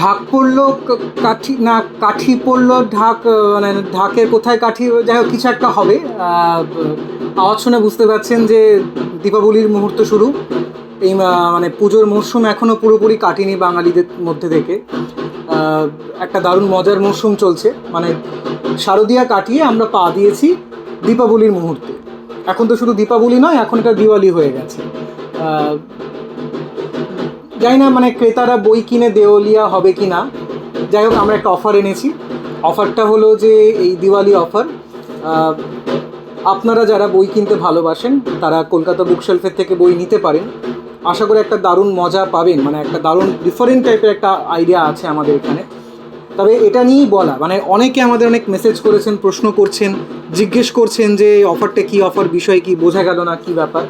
ঢাক পড়লো কাঠি না কাঠি পড়লো ঢাক, মানে ঢাকের কোথায় কাঠি, যাই হোক কিছু একটা হবে। আওয়াজ শুনে বুঝতে পারছেন যে দীপাবলির মুহূর্ত শুরু। এই মানে পুজোর মরশুম এখনও পুরোপুরি কাটেনি বাঙালিদের মধ্যে থেকে। একটা দারুণ মজার মরশুম চলছে, মানে শারদিয়া কাটিয়ে আমরা পা দিয়েছি দীপাবলির মুহূর্তে। এখন তো শুধু দীপাবলি নয়, এখন এটা দিওয়ালি হয়ে গেছে। জানি না মানে ক্রেতারা বই কিনে দেওয়ালিয়া হবে কি না। যাই হোক, আমরা একটা অফার এনেছি। অফারটা হলো যে এই দিওয়ালি অফার, আপনারা যারা বই কিনতে ভালোবাসেন তারা কলকাতা বুকশেলফের থেকে বই নিতে পারেন। আশা করি একটা দারুণ মজা পাবেন, মানে একটা দারুণ ডিফারেন্ট টাইপের একটা আইডিয়া আছে আমাদের এখানে। তবে এটা নিয়েই বলা, মানে অনেকে আমাদের অনেক মেসেজ করেছেন, প্রশ্ন করছেন, জিজ্ঞেস করছেন যে অফারটা কী, অফার বিষয় কি, বোঝা গেল না কী ব্যাপার।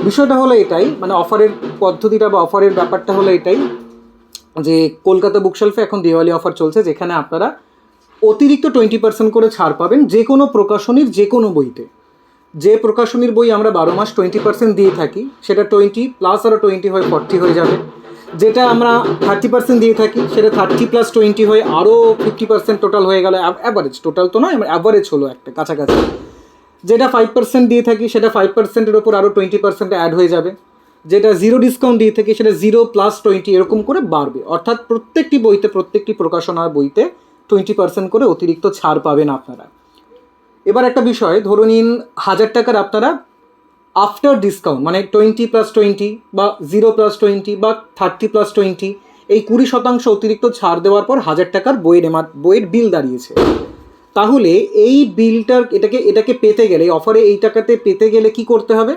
বিষয়টা হলো এটাই, মানে অফারের পদ্ধতিটা বা অফারের ব্যাপারটা হলো এটাই যে কলকাতা বুকশেলফে এখন দিওয়ালি অফার চলছে, যেখানে আপনারা অতিরিক্ত 20% করে ছাড় পাবেন যে কোনো প্রকাশনীর যে কোনো বইতে। যে প্রকাশনীর বই আমরা 12 মাস 20% দিয়ে থাকি, সেটা 20 প্লাস আরও 20 হয়ে 40 হয়ে যাবে। যেটা আমরা 30% দিয়ে থাকি, সেটা 30 প্লাস 20 হয়ে আরও 50% টোটাল হয়ে গেল। অ্যাভারেজ, টোটাল তো নয়, অ্যাভারেজ হলো একটা কাছাকাছি। যেটা 5% দিয়ে থাকি, সেটা 5%-এর ওপর আরও 20% অ্যাড হয়ে যাবে। যেটা 0 ডিসকাউন্ট দিয়ে থাকি, সেটা 0 প্লাস 20 এরকম করে বাড়বে। অর্থাৎ প্রত্যেকটি বইতে, প্রত্যেকটি প্রকাশনার বইতে 20% করে অতিরিক্ত ছাড় পাবেন আপনারা। এবার একটা বিষয়, ধরুন নিন 1000 টাকার আপনারা আফটার ডিসকাউন্ট, মানে 20 প্লাস 20 বা 0 প্লাস 20 বা 30 প্লাস 20, এই 20% অতিরিক্ত ছাড় দেওয়ার পর 1000 টাকার বইয়ের বিল দাঁড়িয়েছে। তাহলে এই বিলটার এটাকে পেতে গেলে, এই অফারে এই টাকাতে পেতে গেলে কি করতে হবে?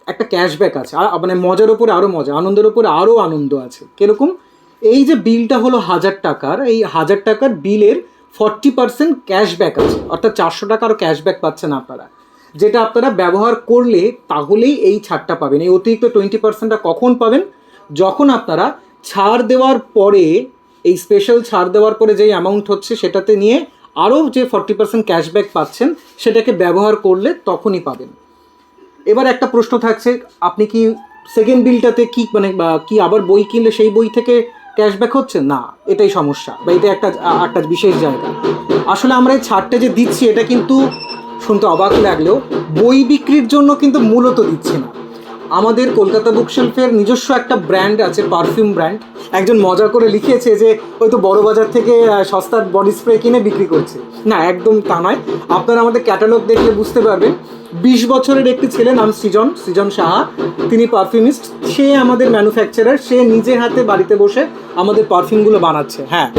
একটা ক্যাশব্যাক আছে, আর মানে মজার ওপরে আরও মজা, আনন্দের ওপরে আরও আনন্দ আছে। কীরকম? এই যে বিলটা হলো 1000 টাকার, এই 1000 টাকার বিলের 40% ক্যাশব্যাক আছে, অর্থাৎ 400 টাকা আরও ক্যাশব্যাক পাচ্ছেন আপনারা, যেটা আপনারা ব্যবহার করলে তাহলেই এই ছাড়টা পাবেন। এই অতিরিক্ত 20%টা কখন পাবেন? যখন আপনারা ছাড় দেওয়ার পরে, এই স্পেশাল ছাড় দেওয়ার পরে যেই অ্যামাউন্ট হচ্ছে সেটাতে নিয়ে আরও যে 40% ক্যাশব্যাক পাচ্ছেন সেটাকে ব্যবহার করলে তখনই পাবেন। এবার একটা প্রশ্ন থাকছে, আপনি কি সেকেন্ড বিলটাতে কি মানে কি আবার বই কিনলে সেই বই থেকে ক্যাশব্যাক হচ্ছে না? এটাই সমস্যা, বা এটা একটা বিশেষ জায়গা। আসলে আমরা এই ছাড়টা যে দিচ্ছি, এটা কিন্তু শুনতে অবাক লাগলেও বই বিক্রির জন্য কিন্তু মূলত দিচ্ছি না। আমাদের কলকাতা বুকশেলফের নিজস্ব একটা ব্র্যান্ড আছে, পারফিউম ব্র্যান্ড। একজন মজা করে লিখেছে যে হয়তো বড় বাজার থেকে সস্তার বডি স্প্রে কিনে বিক্রি করছে। না, একদম তা নয়। আপনারা আমাদের ক্যাটালগ দেখলে বুঝতে পারবেন। 20 বছরের একটি ছেলে, নাম সৃজন সাহা, তিনি পারফিউমিস্ট, সে আমাদের ম্যানুফ্যাকচারার, সে নিজে হাতে বাড়িতে বসে আমাদের পারফিউমগুলো বানাচ্ছে। হ্যাঁ,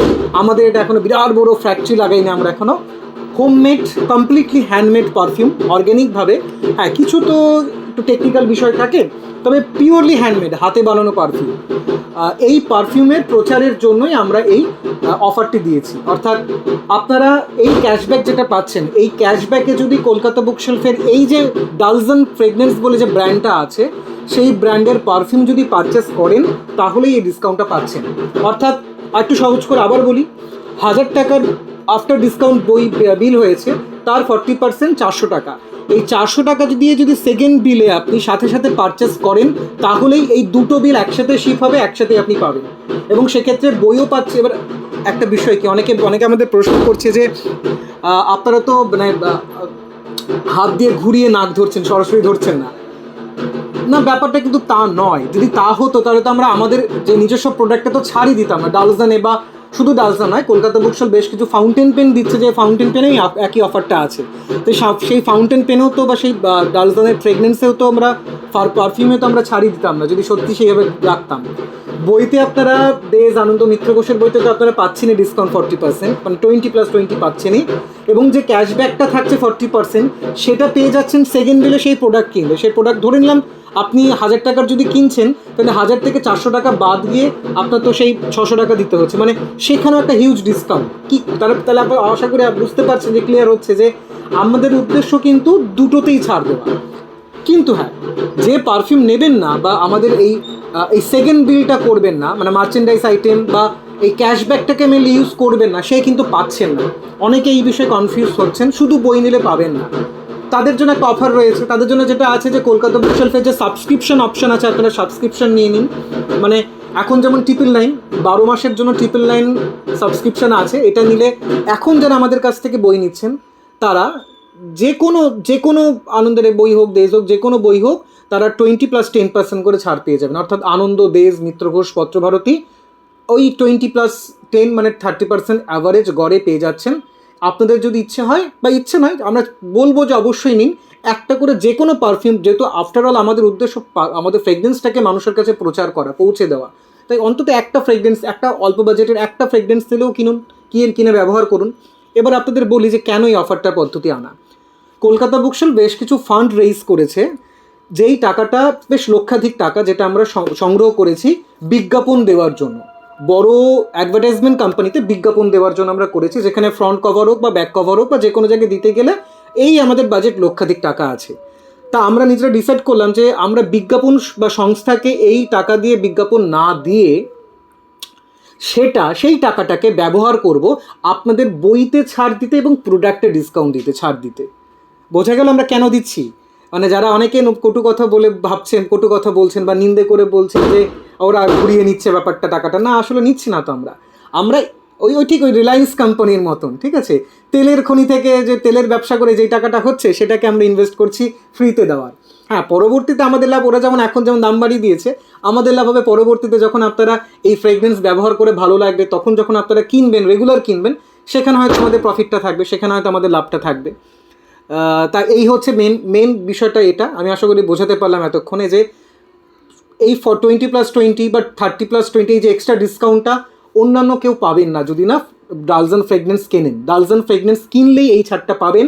আমাদের এটা এখনও বিরাট বড় ফ্যাক্টরি লাগাইনি আমরা এখনও। হোমমেড, কমপ্লিটলি হ্যান্ডমেড পারফিউম, অর্গ্যানিকভাবে। হ্যাঁ, কিছু তো একটু টেকনিক্যাল বিষয় থাকে, তবে পিওরলি হ্যান্ডমেড, হাতে বানানো পারফিউম। এই পারফিউমের প্রচারের জন্যই আমরা এই অফারটি দিয়েছি। অর্থাৎ আপনারা এই ক্যাশব্যাক যেটা পাচ্ছেন, এই ক্যাশব্যাকে যদি কলকাতা বুকশেলফের এই যে ডালজন ফ্রেগনেন্স বলে যে ব্র্যান্ডটা আছে, সেই ব্র্যান্ডের পারফিউম যদি পারচেস করেন তাহলেই এই ডিসকাউন্টটা পাচ্ছেন। অর্থাৎ একটু সহজ করে আবার বলি, 1000 টাকার আফটার ডিসকাউন্ট বই বিল হয়েছে, তার 40% 400 টাকা। এই 400 টাকা দিয়ে যদি সেকেন্ড বিলে আপনি সাথে সাথে পারচেস করেন, তাহলেই এই দুটো বিল একসাথে শিপ হবে, একসাথে আপনি পাবেন, এবং সেক্ষেত্রে বইও পাচ্ছে। এবার একটা বিষয় কি, অনেকে আমাদের প্রশ্ন করছে যে আপনারা তো মানে হাত দিয়ে ঘুরিয়ে নাক ধরছেন, সরাসরি ধরছেন না। না, ব্যাপারটা কিন্তু তা নয়। যদি তা হতো তাহলে তো আমরা আমাদের যে নিজস্ব প্রোডাক্টটা তো ছাড়ই দিতাম না। ডালজানে, বা শুধু ডালজান নয়, কলকাতা বুকশেলফ বেশ কিছু ফাউন্টেন পেন দিচ্ছে, যে ফাউন্টেন পেনেই একই অফারটা আছে। তো সেই ফাউন্টেন পেনেও তো, বা সেই ডালজানের ফ্রেগনেন্সেও তো আমরা, পারফিউমে তো আমরা ছাড়ই দিতাম না যদি সত্যি সেইভাবে রাখতাম। বইতে আপনারা দেশ আনন্দ মিত্র ঘোষের বইতে তো আপনারা পাচ্ছেনই ডিসকাউন্ট 40%, মানে 20 প্লাস 20 পাচ্ছেনই, এবং যে ক্যাশব্যাকটা থাকছে 40%, সেটা পেয়ে যাচ্ছেন সেকেন্ড বিলে সেই প্রোডাক্ট কিনলে। সেই প্রোডাক্ট ধরে নিলাম আপনি 1000 টাকার যদি কিনছেন, তাহলে 1000 থেকে 400 টাকা বাদ দিয়ে আপনার তো সেই 600 টাকা দিতে হচ্ছে, মানে সেখানেও একটা হিউজ ডিসকাউন্ট। কি তাহলে আপনার আশা করে বুঝতে পারছেন যে ক্লিয়ার হচ্ছে যে আমাদের উদ্দেশ্য কিন্তু দুটোতেই ছাড় দেওয়া। কিন্তু হ্যাঁ, যে পারফিউম নেবেন না বা আমাদের এই সেকেন্ড বিলটা করবেন না, মানে মার্চেন্ডাইজ আইটেম বা এই ক্যাশব্যাকটাকে মেনলি ইউজ করবেন না, সে কিন্তু পাচ্ছেন না। অনেকে এই বিষয়ে কনফিউজ হচ্ছেন, শুধু বই নিলে পাবেন না। তাদের জন্য একটা অফার রয়েছে। তাদের জন্য যেটা আছে যে কলকাতা বুকশেলফের যে সাবস্ক্রিপশন অপশন আছে, আপনারা সাবস্ক্রিপশন নিয়ে নিন। মানে এখন যেমন 999 12 মাসের জন্য 999 সাবস্ক্রিপশন আছে, এটা নিলে এখন যারা আমাদের কাছ থেকে বই নিচ্ছেন তারা যে কোনো আনন্দের বই হোক, দেশ হোক, যে কোনো বই হোক, তারা 20+10% করে ছাড় পেয়ে যাবেন। অর্থাৎ আনন্দ, দেশ, মিত্রঘোষ, পত্রভারতী ওই 20+10 মানে 30% অ্যাভারেজ গড়ে পেয়ে যাচ্ছেন। আপনাদের যদি ইচ্ছে হয় বা ইচ্ছে নয়, আমরা বলবো যে অবশ্যই নিন একটা করে যে কোনো পারফিউম, যেহেতু আফটারঅল আমাদের উদ্দেশ্য আমাদের ফ্রেগরেন্সটাকে মানুষের কাছে প্রচার করা, পৌঁছে দেওয়া। তাই অন্তত একটা ফ্রেগরেন্স, একটা অল্প বাজেটের একটা ফ্রেগরেন্স দিলেও কিনে ব্যবহার করুন। এবার আপনাদের বলি যে কেন এই অফারটার পদ্ধতি আনা। কলকাতা বুকশেলফ বেশ কিছু ফান্ড রেইজ করেছে, যেই টাকাটা বেশ লক্ষাধিক টাকা, যেটা আমরা সংগ্রহ করেছি বিজ্ঞাপন দেওয়ার জন্য। বড় অ্যাডভার্টাইজমেন্ট কোম্পানিতে বিজ্ঞাপন দেওয়ার জন্য আমরা করেছি, যেখানে ফ্রন্ট কভার হোক বা ব্যাক কভার হোক বা যে কোনো জায়গায় দিতে গেলে এই আমাদের বাজেট লক্ষাধিক টাকা আছে। তা আমরা নিজেরা ডিসাইড করলাম যে আমরা বিজ্ঞাপন বা সংস্থাকে এই টাকা দিয়ে বিজ্ঞাপন না দিয়ে সেই টাকাটাকে ব্যবহার করব আপনাদের বইতে ছাড় দিতে এবং প্রোডাক্টে ডিসকাউন্ট দিতে, ছাড় দিতে। বোঝা গেল আমরা কেন দিচ্ছি? মানে যারা অনেকে কটু কথা বলে ভাবছেন, কটু কথা বলছেন বা নিন্দে করে বলছেন যে ওরা ঘুরিয়ে নিচ্ছে ব্যাপারটা, টাকাটা না, আসলে নিচ্ছি না তো আমরা। ঠিক ওই রিলায়েন্স কোম্পানির মতন, ঠিক আছে, তেলের খনি থেকে যে তেলের ব্যবসা করে যেই টাকাটা হচ্ছে সেটাকে আমরা ইনভেস্ট করছি ফ্রিতে দেওয়ার। হ্যাঁ, পরবর্তীতে আমাদের লাভ, ওরা যেমন এখন যেমন দাম বাড়িয়ে দিয়েছে, আমাদের লাভ হবে পরবর্তীতে যখন আপনারা এই ফ্রেগরেন্স ব্যবহার করে ভালো লাগবে, তখন যখন আপনারা কিনবেন, রেগুলার কিনবেন, সেখানে হয়তো আমাদের প্রফিটটা থাকবে, সেখানে হয়তো আমাদের লাভটা থাকবে। তা এই হচ্ছে মেন বিষয়টা। এটা আমি আশা করি বোঝাতে পারলাম এতক্ষণে যে এই 20+20 বা 30+20 এই যে এক্সট্রা ডিসকাউন্টটা অন্যান্য কেউ পাবেন না যদি না ডালজন ফ্রেগনেন্স কেনেন। ডালজন ফ্রেগনেন্স কিনলেই এই ছাড়টা পাবেন।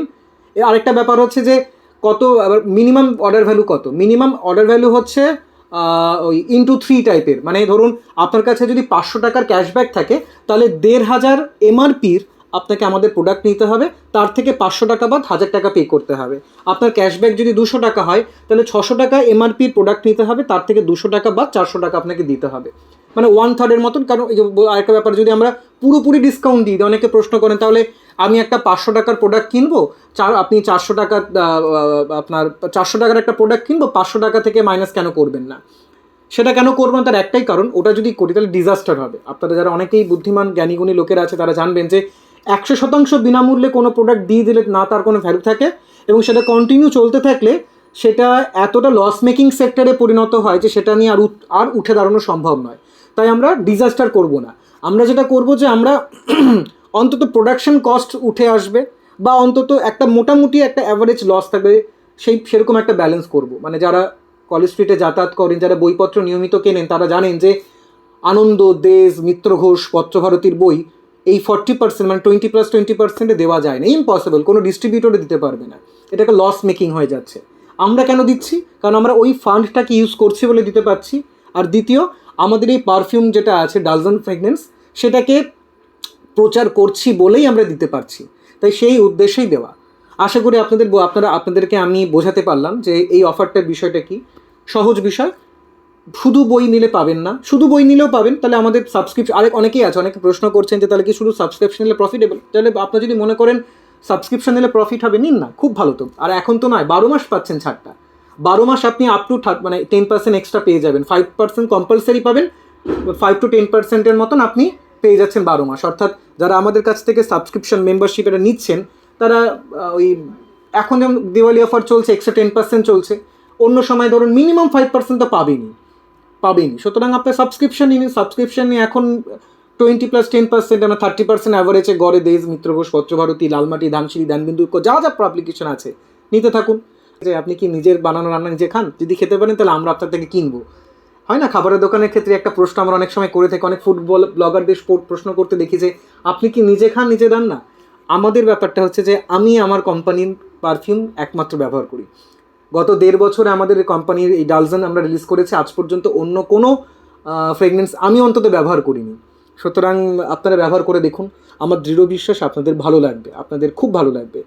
আরেকটা ব্যাপার হচ্ছে যে কত মিনিমাম অর্ডার ভ্যালু, কত মিনিমাম অর্ডার ভ্যালু হচ্ছে ওই ×3 টাইপের। মানে ধরুন আপনার কাছে যদি 500 টাকার ক্যাশব্যাক থাকে, তাহলে 1500 এমআরপির আপনাকে আমাদের প্রোডাক্ট নিতে হবে, তার থেকে 500 টাকা বাদ 1000 টাকা পে করতে হবে। আপনার ক্যাশব্যাক যদি 200 টাকা হয়, তাহলে 600 টাকা এমআরপির প্রোডাক্ট নিতে হবে, তার থেকে 200 টাকা বাদ 400 টাকা আপনাকে দিতে হবে। মানে 1/3 মতন। কারণ এই যে আরেকটা ব্যাপার, যদি আমরা পুরোপুরি ডিসকাউন্ট দিই, অনেকে প্রশ্ন করেন তাহলে আমি একটা 500 টাকার প্রোডাক্ট কিনবো, আপনি 400 টাকা, আপনার 400 টাকার একটা প্রোডাক্ট কিনবো, 500 টাকা থেকে মাইনাস কেন করবেন না? সেটা কেন করবেন? তার একটাই কারণ, ওটা যদি করি তাহলে ডিজাস্টার হবে। আপনারা যারা অনেকেই বুদ্ধিমান জ্ঞানীগুণী লোকেরা আছে তারা জানবেন যে 100% বিনামূল্যে কোনো প্রোডাক্ট দিয়ে দিলে না তার কোনো ভ্যালু থাকে, এবং সেটা কন্টিনিউ চলতে থাকলে সেটা এতটা লস মেকিং সেক্টরে পরিণত হয় যে সেটা নিয়ে আর উঠে দাঁড়ানো সম্ভব নয়। তাই আমরা ডিজাস্টার করব না। আমরা যেটা করব যে আমরা অন্তত প্রোডাকশন কস্ট উঠে আসবে, বা অন্তত একটা মোটামুটি একটা অ্যাভারেজ লস থাকবে, সেরকম একটা ব্যালেন্স করব। মানে যারা কলেজ স্ট্রিটে যাতায়াত করেন, যারা বইপত্র নিয়মিত কেনেন, তারা জানেন যে আনন্দ, দেশ, মিত্রঘোষ, পত্রভারতীর বই এই 40% মানে 20+20% দেওয়া যায় না, ইম্পসিবল, কোনো ডিস্ট্রিবিউটরে দিতে পারবে না। এটা একটা লস মেকিং হয়ে যাচ্ছে। আমরা কেন দিচ্ছি? কারণ আমরা ওই ফান্ডটাকে ইউজ করছি বলে দিতে পারছি। আর দ্বিতীয়, আমাদের এই পারফিউম যেটা আছে ডালজন ফ্রেগনেন্স, সেটাকে প্রচার করছি বলেই আমরা দিতে পারছি। তাই সেই উদ্দেশ্যেই দেওয়া। আশা করি আপনাদেরকে আমি বোঝাতে পারলাম যে এই অফারটার বিষয়টা কি। সহজ বিষয়, শুধু বই নিলে পাবেন না, শুধু বই নিলেও পাবেন। তাহলে আমাদের সাবস্ক্রিপশন, অনেকেই আছে, অনেকে প্রশ্ন করছেন যে তাহলে কি শুধু সাবস্ক্রিপশন নিলে প্রফিটেবল? তাহলে আপনার যদি মনে করেন সাবস্ক্রিপশন নিলে প্রফিট হবে, নিন না, খুব ভালো তো। আর এখন তো নয়, 12 মাস পাচ্ছেন ছাড়টা। 12 মাস আপনি আপ টু মানে 10% এক্সট্রা পেয়ে যাবেন। 5% কম্পালসারি পাবেন, 5 to 10% মতন আপনি পেয়ে যাচ্ছেন 12 মাস। অর্থাৎ যারা আমাদের কাছ থেকে সাবস্ক্রিপশন মেম্বারশিপ এটা নিচ্ছেন, তারা ওই এখন যেমন দিওয়ালি অফার চলছে, এক্সট্রা 10% চলছে, অন্য সময় ধরুন মিনিমাম 5% তো পাবেনই। সুতরাং আপনার সাবস্ক্রিপশন নিয়ে এখন 20+10% আমরা 30% অ্যাভারেজে গড়ে দেশ, মিত্রঘোষ, পত্রভারতী, লালমাটি, ধানসিঁড়ি, ধানবিন্দু, যা অ্যাপ্লিকেশন আছে নিতে থাকুন। যে আপনি কি নিজের বানানো রান্না নিজে খান? যদি খেতে পারেন তাহলে আমরা আপনার থেকে কিনবো। হয় না, খাবারের দোকানের ক্ষেত্রে একটা প্রশ্ন আমরা অনেক সময় করে থাকি, অনেক ফুটবল ব্লগারদের প্রশ্ন করতে দেখি যে আপনি কি নিজে খান নিজে রান্না? আমাদের ব্যাপারটা হচ্ছে যে আমি আমার কোম্পানির পারফিউম একমাত্র ব্যবহার করি। গত 1.5 বছরে আমাদের কোম্পানির এই ডালজন আমরা রিলিজ করেছি, আজ পর্যন্ত অন্য কোনো ফ্রেগনেন্স আমি অন্তত ব্যবহার করিনি। সুতরাং আপনারা ব্যবহার করে দেখুন, আমার দৃঢ় বিশ্বাস আপনাদের ভালো লাগবে, আপনাদের খুব ভালো লাগবে।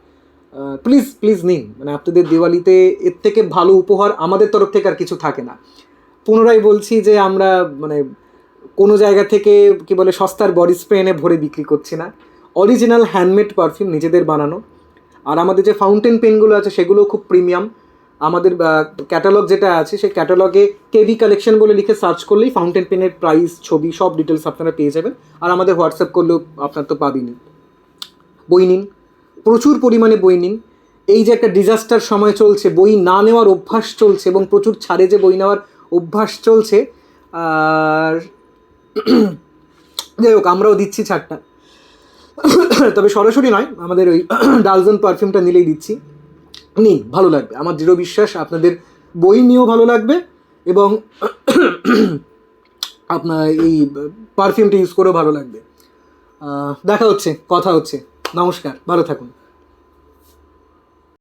প্লিজ নিন। মানে আপনাদের দিওয়ালিতে এর থেকে ভালো উপহার আমাদের তরফ থেকে আর কিছু থাকে না। পুনরায় বলছি যে আমরা মানে কোনো জায়গা থেকে কি বলে সস্তার বডি স্প্রে এনে ভরে বিক্রি করছি না। অরিজিনাল হ্যান্ডমেড পারফিউম, নিজেদের বানানো। আর আমাদের যে ফাউন্টেন পেনগুলো আছে সেগুলো খুব প্রিমিয়াম। আমাদের ক্যাটালগ যেটা আছে সেই ক্যাটালগে কেভি কালেকশন বলে লিখে সার্চ করলেই ফাউন্টেন পেনের প্রাইস, ছবি, সব ডিটেলস আপনারা পেয়ে যাবেন। আর আমাদের হোয়াটসঅ্যাপ করলেও আপনার তো পাবেনই। বই নিন, প্রচুর পরিমাণে বই নিন। এই যে একটা ডিজাস্টার সময় চলছে, বই না নেওয়ার অভ্যাস চলছে এবং প্রচুর ছাড়ে যে বই নেওয়ার অভ্যাস চলছে। আর যাই হোক, আমরাও দিচ্ছি ছাড়টা, তবে সরাসরি নয়, আমাদের ওই ডালজন পারফিউমটা নিলেই দিচ্ছি। নিন, ভালো লাগবে, আমার দৃঢ় বিশ্বাস আপনাদের বই নিয়েও ভালো লাগবে এবং আপনার এই পারফিউমটা ইউজ করেও ভালো লাগবে। দেখা হচ্ছে, কথা হচ্ছে। নমস্কার, ভালো থাকুন।